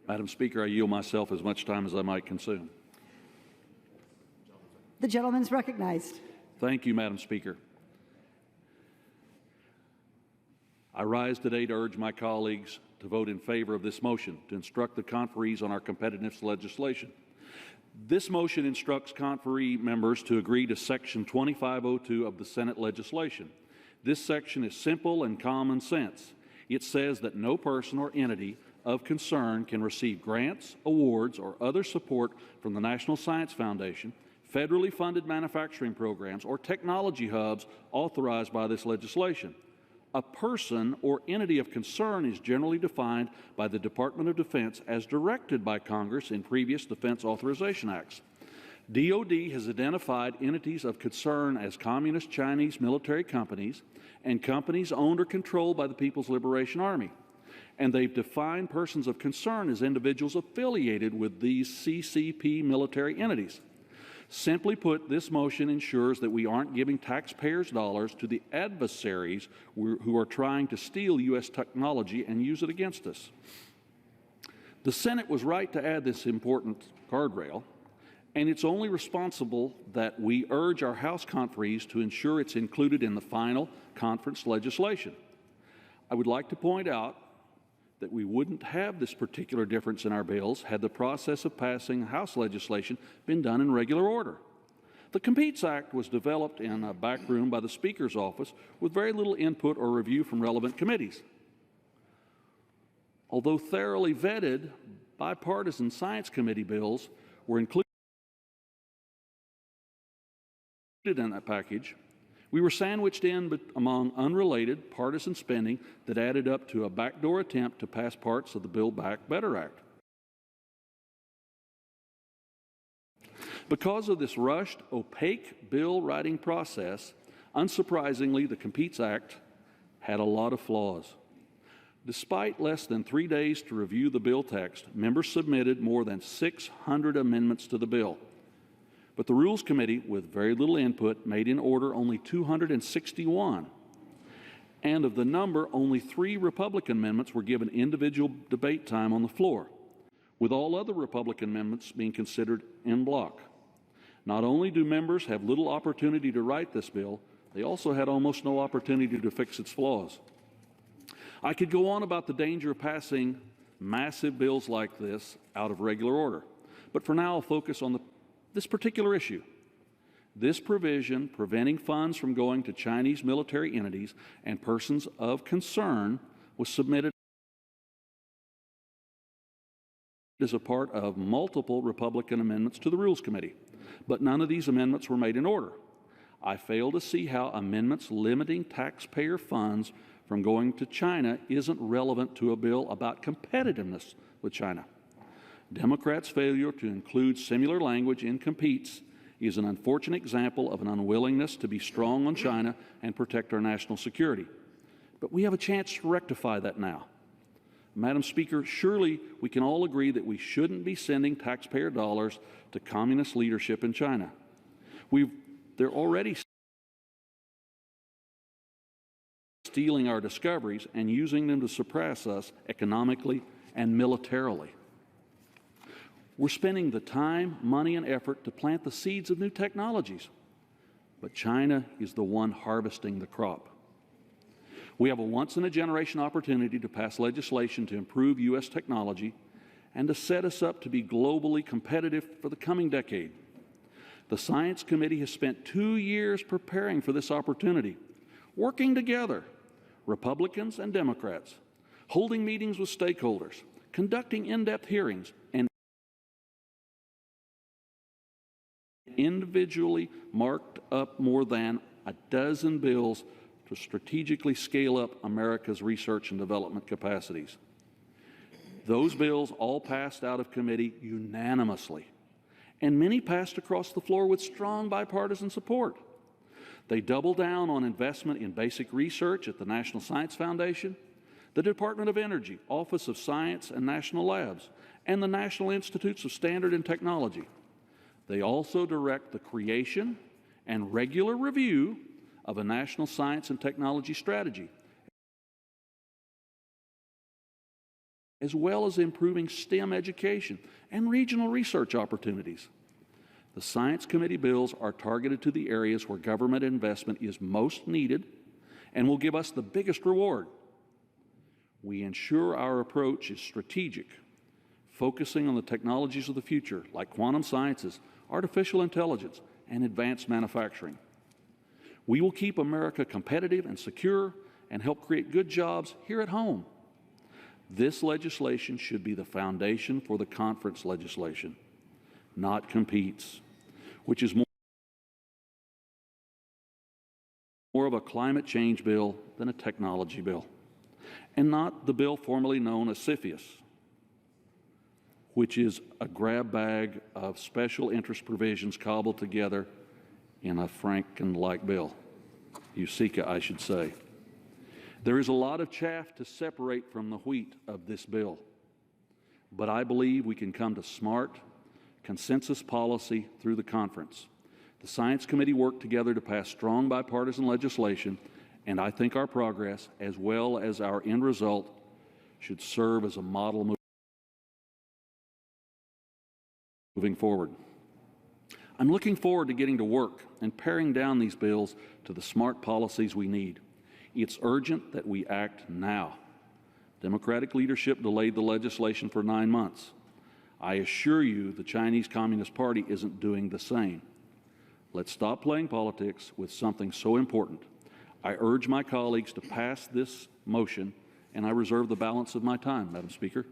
Madam Speaker, I yield myself as much time as I might consume. The gentleman is recognized. Thank you, Madam Speaker. I rise today to urge my colleagues to vote in favor of this motion to instruct the conferees on our competitiveness legislation. This motion instructs conferee members to agree to Section 2502 of the Senate legislation. This section is simple and common sense. It says that no person or entity of concern can receive grants, awards, or other support from the National Science Foundation, federally funded manufacturing programs, or technology hubs authorized by this legislation. A person or entity of concern is generally defined by the Department of Defense as directed by Congress in previous Defense Authorization Acts. DoD has identified entities of concern as Communist Chinese military companies and companies owned or controlled by the People's Liberation Army. And they've defined persons of concern as individuals affiliated with these CCP military entities. Simply put, this motion ensures that we aren't giving taxpayers' dollars to the adversaries who are trying to steal U.S. technology and use it against us. The Senate was right to add this important guardrail, and it's only responsible that we urge our House conferees to ensure it's included in the final conference legislation. I would like to point out that we wouldn't have this particular difference in our bills had the process of passing House legislation been done in regular order. The Competes Act was developed in a back room by the Speaker's office with very little input or review from relevant committees. Although thoroughly vetted, bipartisan Science Committee bills were included in that package, we were sandwiched in among unrelated partisan spending that added up to a backdoor attempt to pass parts of the Build Back Better Act. Because of this rushed, opaque bill writing process, unsurprisingly, the Competes Act had a lot of flaws. Despite less than 3 days to review the bill text, members submitted more than 600 amendments to the bill. But the Rules Committee, with very little input, made in order only 261. And of the number, only 3 Republican amendments were given individual debate time on the floor, with all other Republican amendments being considered en bloc. Not only do members have little opportunity to write this bill, they also had almost no opportunity to fix its flaws. I could go on about the danger of passing massive bills like this out of regular order, but for now I'll focus on this particular issue. This provision preventing funds from going to Chinese military entities and persons of concern was submitted as a part of multiple Republican amendments to the Rules Committee, but none of these amendments were made in order. I fail to see how amendments limiting taxpayer funds from going to China isn't relevant to a bill about competitiveness with China. Democrats' failure to include similar language in Competes is an unfortunate example of an unwillingness to be strong on China and protect our national security. But we have a chance to rectify that now. Madam Speaker, surely we can all agree that we shouldn't be sending taxpayer dollars to communist leadership in China. They're already stealing our discoveries and using them to suppress us economically and militarily. We're spending the time, money, and effort to plant the seeds of new technologies, but China is the one harvesting the crop. We have a once-in-a-generation opportunity to pass legislation to improve U.S. technology and to set us up to be globally competitive for the coming decade. The Science Committee has spent 2 years preparing for this opportunity, working together, Republicans and Democrats, holding meetings with stakeholders, conducting in-depth hearings, and individually marked up more than a dozen bills to strategically scale up America's research and development capacities. Those bills all passed out of committee unanimously, and many passed across the floor with strong bipartisan support. They double down on investment in basic research at the National Science Foundation, the Department of Energy, Office of Science and National Labs, and the National Institutes of Standard and Technology. They also direct the creation and regular review of a national science and technology strategy, as well as improving STEM education and regional research opportunities. The Science Committee bills are targeted to the areas where government investment is most needed and will give us the biggest reward. We ensure our approach is strategic, focusing on the technologies of the future like quantum sciences, artificial intelligence, and advanced manufacturing. We will keep America competitive and secure and help create good jobs here at home. This legislation should be the foundation for the conference legislation, not competes, which is more of a climate change bill than a technology bill, and not the bill formerly known as CFIUS, which is a grab bag of special interest provisions cobbled together in a Franken-like bill. USICA, I should say. There is a lot of chaff to separate from the wheat of this bill, but I believe we can come to smart, consensus policy through the conference. The Science Committee worked together to pass strong bipartisan legislation, and I think our progress, as well as our end result, should serve as a model moving forward. I'm looking forward to getting to work and paring down these bills to the smart policies we need. It's urgent that we act now. Democratic leadership delayed the legislation for 9 months. I assure you the Chinese Communist Party isn't doing the same. Let's stop playing politics with something so important. I urge my colleagues to pass this motion, and I reserve the balance of my time, Madam Speaker.